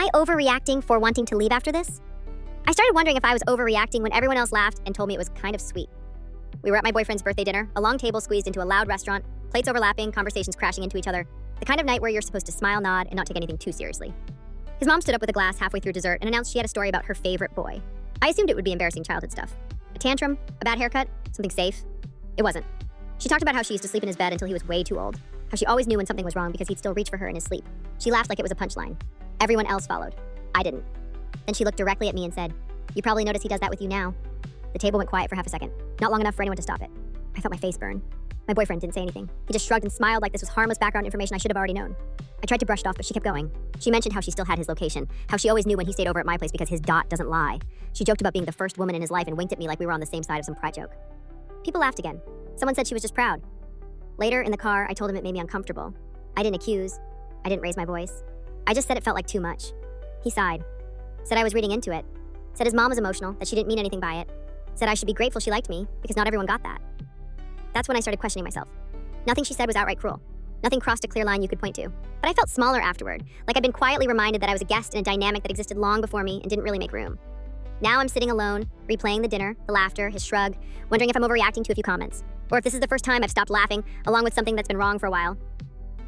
I overreacting for wanting to leave after this? I started wondering if I was overreacting when everyone else laughed and told me it was kind of sweet. We were at my boyfriend's birthday dinner, a long table squeezed into a loud restaurant, plates overlapping, conversations crashing into each other, the kind of night where you're supposed to smile, nod, and not take anything too seriously. His mom stood up with a glass halfway through dessert and announced she had a story about her favorite boy. I assumed it would be embarrassing childhood stuff. A tantrum, a bad haircut, something safe. It wasn't. She talked about how she used to sleep in his bed until he was way too old, how she always knew when something was wrong because he'd still reach for her in his sleep. She laughed like it was a punchline. Everyone else followed. I didn't. Then she looked directly at me and said, "You probably notice he does that with you now." The table went quiet for half a second, not long enough for anyone to stop it. I felt my face burn. My boyfriend didn't say anything. He just shrugged and smiled like this was harmless background information I should have already known. I tried to brush it off, but she kept going. She mentioned how she still had his location, how she always knew when he stayed over at my place because his dot doesn't lie. She joked about being the first woman in his life and winked at me like we were on the same side of some pride joke. People laughed again. Someone said she was just proud. Later, in the car, I told him it made me uncomfortable. I didn't accuse. I didn't raise my voice. I just said it felt like too much. He sighed. Said I was reading into it. Said his mom was emotional, that she didn't mean anything by it. Said I should be grateful she liked me, because not everyone got that. That's when I started questioning myself. Nothing she said was outright cruel. Nothing crossed a clear line you could point to. But I felt smaller afterward, like I'd been quietly reminded that I was a guest in a dynamic that existed long before me and didn't really make room. Now I'm sitting alone, replaying the dinner, the laughter, his shrug, wondering if I'm overreacting to a few comments. Or if this is the first time I've stopped laughing, along with something that's been wrong for a while.